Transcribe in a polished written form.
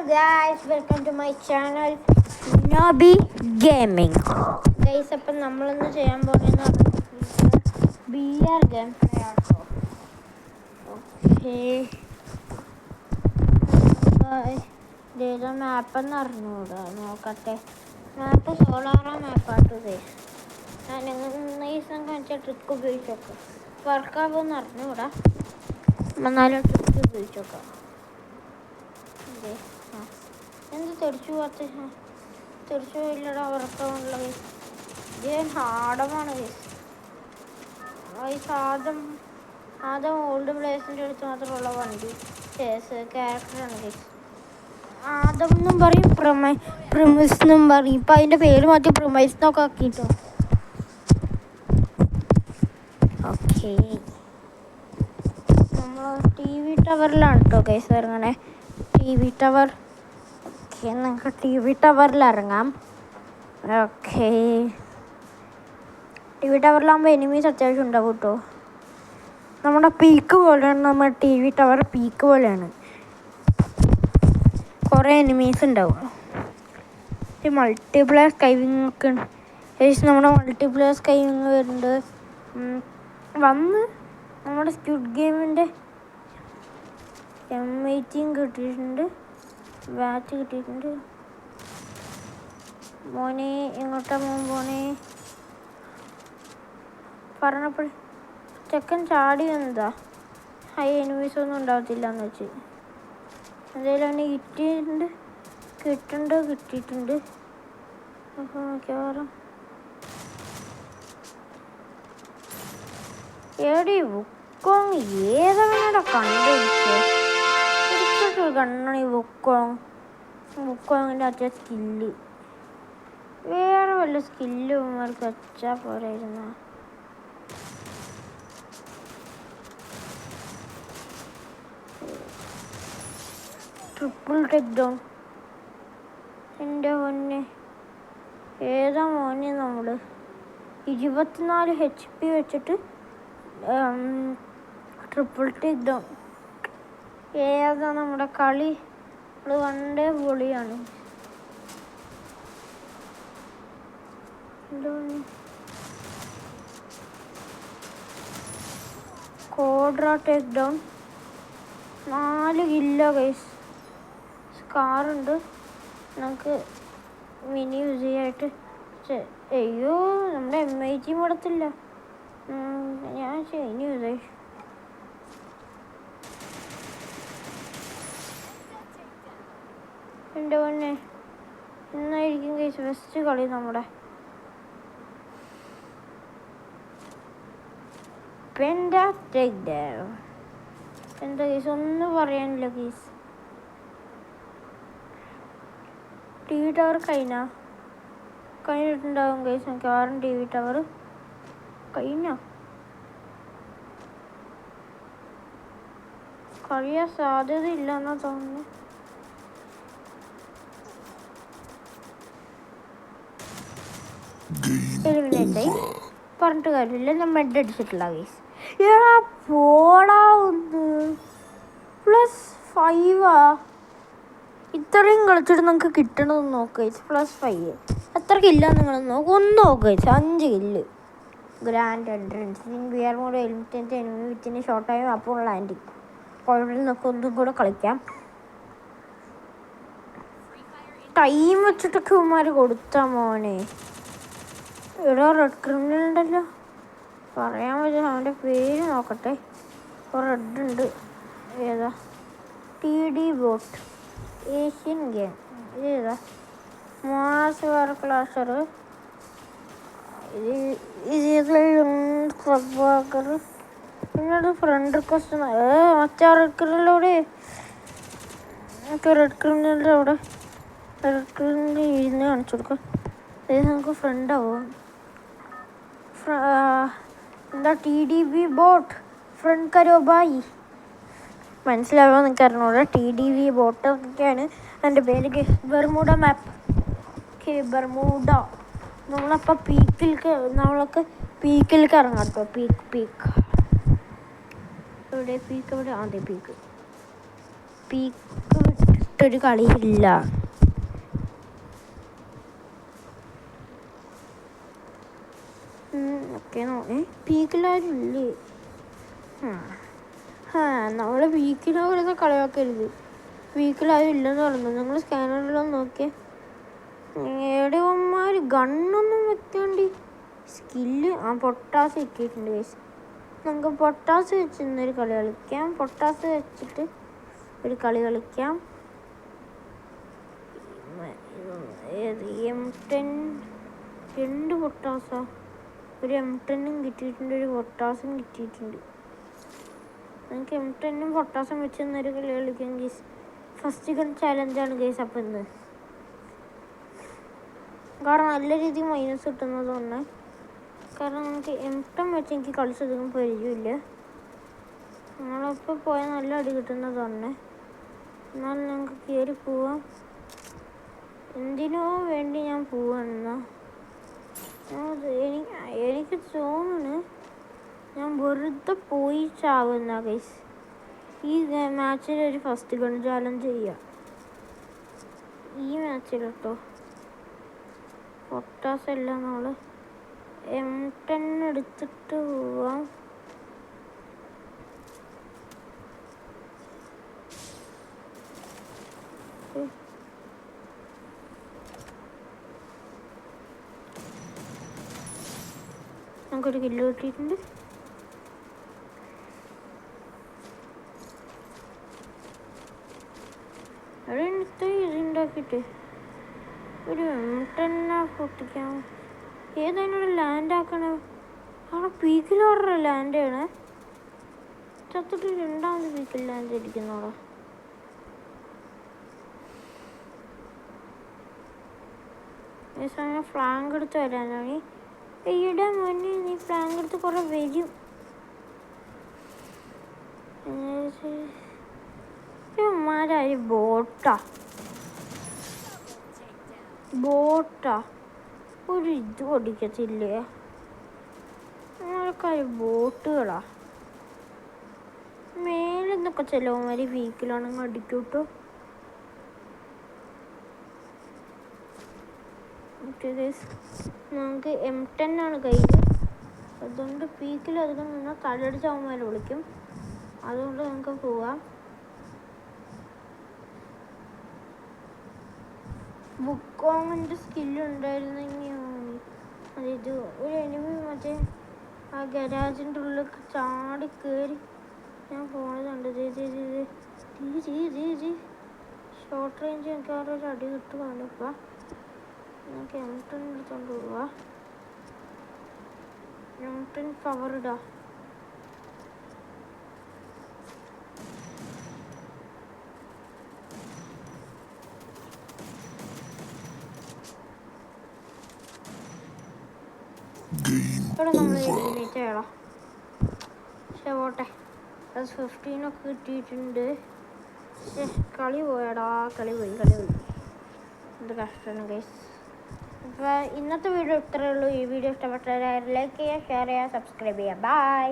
guys, welcome to my channel Nobby Gaming. Guys, അപ്പം നമ്മളിന്ന് ചെയ്യാൻ പോകുന്നത് ബിആർ ഗെയിം പ്ലേ ആട്ടോ. ഓക്കെ, ഇതേതാ മാപ്പെന്ന് അറിഞ്ഞൂടാ, നോക്കട്ടെ. മാപ്പ് സോളാറ മാപ്പാട്ടോ ഗൈസ്. ഞാൻ ഇന്ന് ഈ ദിവസം കാണിച്ച ട്രിക്ക് ഉപയോഗിച്ച് നോക്കാം. വർക്കാവുമെന്ന് അറിഞ്ഞൂടാ, എന്നാലും ട്രിക്ക് ഉപയോഗിച്ച് നോക്കാം. എന്ത് തെറിച്ചു പോകാത്ത തെറിച്ചു പോയില്ലടാ, ഉറക്കമുള്ളത് ഇത് ഹാർഡമാണ് ഗൈസ്. ആദ്യം ഓൾഡ് പ്ലേസിൻ്റെ അടുത്ത് മാത്രമുള്ള വണ്ടി ക്യാരക്ടറാണ് ഗൈസ്. ആദം എന്നും പറയും, പ്രമിസ് എന്നും പറയും. ഇപ്പം അതിൻ്റെ പേര് മാറ്റി പ്രമൈസ് എന്നൊക്കെ ആക്കിട്ടോ. ഓക്കെ, നമ്മൾ TV ടവറിലാണ് കേട്ടോ ഗൈസ് ഇറങ്ങണേ. TV tower. ഓക്കെ, നമുക്ക് TV ടവറിൽ ഇറങ്ങാം. ഓക്കെ, TV ടവറിലാകുമ്പോൾ എനിമീസ് അത്യാവശ്യം ഉണ്ടാവും കേട്ടോ. നമ്മുടെ പീക്ക് പോലെയാണ്, നമ്മുടെ TV ടവർ പീക്ക് പോലെയാണ്. കുറേ എനിമീസ് ഉണ്ടാവും. ഈ മൾട്ടിപ്ലെയർ സ്കൈവിങ് ഒക്കെ ഉണ്ട്. നമ്മുടെ മൾട്ടിപ്ലെയർ സ്കൈവിങ് വരുന്നുണ്ട്. വന്ന് നമ്മുടെ സ്ക്വിഡ് ഗെയിമിൻ്റെ M18 കിട്ടിയിട്ടുണ്ട്, ബാറ്റ് കിട്ടിയിട്ടുണ്ട്. മോനെ എങ്ങോട്ടാ പോണേ പറഞ്ഞപ്പോൾ ചെക്കൻ ചാടി വന്നതാ. ഹൈ എനിമീസ് ഒന്നും ഉണ്ടാകത്തില്ല എന്ന് വെച്ച് എന്തായാലും അവനെ കിട്ടിയിട്ടുണ്ട്. അപ്പോൾ മിക്കവാറും എടി ബുക്കോങ് ഏതവനോടെ കണ്ടുപിടിച്ചോ കണ്ണണി ബുക്കോങ്ങിൻ്റെ അച്ഛ സ്കില്ല്. വേറെ വല്ല സ്കില്ലും അവർക്ക് വെച്ചാൽ പോരായിരുന്ന. Triple take down. എൻ്റെ മോനെ ഏതാ മോനെ, നമ്മൾ 24 HP വെച്ചിട്ട് ട്രിപ്പിൾ ടേക്ക് ഡൗൺ. ഏതാ നമ്മുടെ കളി? അത് വണ്ടേ പൊളിയാണ്. കോഡ്ര ടേക്ക് ഡൗൺ. 4 കില്ല ഗൈസ്. സ്കാറുണ്ട്, നമുക്ക് മിനി യൂസ് ചെയ്യായിട്ട്. അയ്യോ, നമ്മുടെ M18 മുടത്തില്ല. ഞാൻ ഇനി യൂസ് ചെയ്യും. എൻ്റെ പൊന്നെ ഇന്നായിരിക്കും ഗൈസ് ഫസ്റ്റ് കളി നമ്മുടെ. എന്താ ഗൈസ് ഒന്നും പറയാനില്ല ഗൈസ്. TV ടവർ കഴിഞ്ഞിട്ടുണ്ടാവും ഗൈസ്. മിക്കവാറും TV ടവർ കഴിയാൻ സാധ്യത ഇല്ലെന്നാ തോന്നുന്നു. പറഞ്ഞിട്ട് കാര്യമില്ല, ഞാൻ മെഡ് അടിച്ചിട്ടില്ല ഗൈസ്. പോടാവുന്നു +5 ഇത്രയും കളിച്ചിട്ട് നമുക്ക് കിട്ടണമെന്ന് നോക്കുക. +5 അത്രക്കില്ല. നിങ്ങൾ ഒന്ന് നോക്കുക. 5 kill. Grand entrance wear mode eliminate enemy within short time അപ്പോൾ ലാൻഡിങ്. കുഴപ്പമില്ല, നമുക്ക് ഒന്നും കൂടെ കളിക്കാം. ടൈം വെച്ചിട്ടൊക്കെ ഇവന്മാർ കൊടുത്താ മോനെ. ഇവിടെ റെഡ് ക്രിമിനൽ ഉണ്ടല്ലോ, പറയാൻ പറ്റില്ല. അവൻ്റെ പേര് നോക്കട്ടെ. റെഡ് ഉണ്ട്. ഏതാ? TD bot Asian game. ഇതേതാ? Mass wear clasher. പിന്നീട് ഫ്രണ്ട് റിക്വസ്റ്റ്. മറ്റേ റെഡ് ക്രിമിനലൂടെ റെഡ് ക്രിമിനലിൻ്റെ അവിടെ റെഡ് ക്രിമിനൽ ഇരുന്ന് കാണിച്ചു കൊടുക്കാം. ഇത് നമുക്ക് ഫ്രണ്ട് ആവും. എന്താ TDB ബോട്ട് ഫ്രണ്ട് കരോ ബായി മനസ്സിലാവുമോ നിങ്ങൾക്ക് അറിഞ്ഞൂടാ. TDB ബോട്ട് ഒക്കെയാണ് എൻ്റെ പേര്. ബർമൂഡ മാപ്പ്. ബർമൂഡ. നമ്മളപ്പോൾ നമ്മളൊക്കെ പീക്കിലേക്ക് ഇറങ്ങാം കേട്ടോ. പീക്ക് എവിടെ? പീക്ക് എവിടെ? അതെ, പീക്ക് വിട്ടിട്ട് വിട്ടൊരു കളിയില്ല. ഓക്കെ പീക്കിലാരും ഇല്ലേ? നമ്മൾ വീക്കിലൊക്കെ കളിയാക്കരുത്. വീക്കിലാരും ഇല്ലെന്ന് പറഞ്ഞു. നിങ്ങൾ സ്കാനറിലൊന്നും നോക്കിയേ. ഏടവന്മാർ ഗണ്ണൊന്നും വെക്കാണ്ട് സ്കില്ല്. പൊട്ടാസ് വെക്കിയിട്ടുണ്ട് ഗൈസ്. നമുക്ക് പൊട്ടാസ് വെച്ച് ഇന്നൊരു കളി കളിക്കാം. പൊട്ടാസ് വെച്ചിട്ട് ഒരു കളി കളിക്കാം. M10 2 പൊട്ടാസാ. ഒരു M10 കിട്ടിയിട്ടുണ്ട്, ഒരു പൊട്ടാസും കിട്ടിയിട്ടുണ്ട്. നമുക്ക് M10 പൊട്ടാസും വെച്ച് ഇന്നൊരു കളി കളിക്കാം ഗൈസ്. ഫസ്റ്റ് ഗൺ ചാലഞ്ചാണ് ഗൈസ്. അപ്പം ഇന്ന് കാരണം നല്ല രീതിയിൽ മൈനസ് കിട്ടുന്നത് കൊണ്ട്, കാരണം നമുക്ക് M10 വെച്ച് എനിക്ക് കളിച്ചധികം പരിചയമില്ല. നമ്മളപ്പോൾ പോയാൽ നല്ല അടി കിട്ടുന്നത് കൊണ്ട് എന്നാലും ഞങ്ങൾക്ക് കയറി പോവാം. എന്തിനോ വേണ്ടി ഞാൻ പോവാണെന്നാ എനിക്ക് തോന്നുന്നു. ഞാൻ വെറുതെ പോയി ചാവുന്ന ഗൈസ്. ഈ മാച്ചിൽ ഒരു ഫസ്റ്റ് ഗൺ ചാലഞ്ച് ചെയ്യാം. ഈ മാച്ചിൽ കേട്ടോ. പൊട്ടാസ് എല്ലാം നമ്മൾ M10 എടുത്തിട്ട് പോവാം. നമുക്കൊരു കില്ല് കിട്ടിയിട്ടുണ്ട്. അവിടെ ഇതുണ്ടാക്കിയിട്ട് ഒരു M10 പൊട്ടിക്കാം. ഏതാണ് ലാൻഡ് ആക്കണേ? അവിടെ പീക്കിലോടെ ലാൻഡ് ചെയ്യണേ. ചത്തിട്ട് രണ്ടാമത് പീക്കിൽ ലാൻഡ് ഇരിക്കുന്നോളാം. ഈ സമയം ഫ്ലാങ്ക് എടുത്ത് വരാനാണ്. ഈയിടെ മുന്നേ നീ ഫ്ലാങ്ക് എടുത്ത് കുറെ വരും. ഇവന്മാരായി ബോട്ടാ ഒരു ഇത് ഓടിക്കത്തില്ലേ? നമ്മളൊക്കെ ബോട്ടുകളാ. മേലിൽ നിന്നൊക്കെ ചിലവന്മാര് വീക്കിലാണെങ്കിൽ അടിക്കൂട്ടോ. നമുക്ക് M10 ആണ് കയ്യിൽ. അതുകൊണ്ട് പീക്കിൽ അധികം നിന്നാൽ തലയടിച്ച് അവന്മാരെ വിളിക്കും. അതുകൊണ്ട് നമുക്ക് പോവാം. ബുക്കോങ്ങിൻ്റെ സ്കില്ലുണ്ടായിരുന്നെങ്കിൽ അതായത് ഒരു എനിമി മറ്റേ ആ ഗരാജിൻ്റെ ഉള്ളിൽ ചാടി കയറി ഞാൻ പോണതുണ്ട്. ഷോർട്ട് റേഞ്ച് എനിക്ക് ഒരു അടി കിട്ടുവാണ്. ഇപ്പം നമുക്ക് M10 എടുത്തോണ്ട് പോവാ. M10 പവർ ഇടാ. ഇവിടെ നമ്മൾ എലിമിനേറ്റ് ചെയ്യണം. പക്ഷെ പോട്ടെ, +15 ഒക്കെ കിട്ടിയിട്ടുണ്ട്. കളി പോയടാ. കളി പോയി. എന്ത് കഷ്ടമാണ് ഗൈസ്. അപ്പോൾ ഇന്നത്തെ വീഡിയോ ഇത്രയേ ഉള്ളൂ. ഈ വീഡിയോ ഇഷ്ടപ്പെട്ടവരെ ലൈക്ക് ചെയ്യുക, ഷെയർ ചെയ്യുക, സബ്സ്ക്രൈബ് ചെയ്യുക. ബൈ.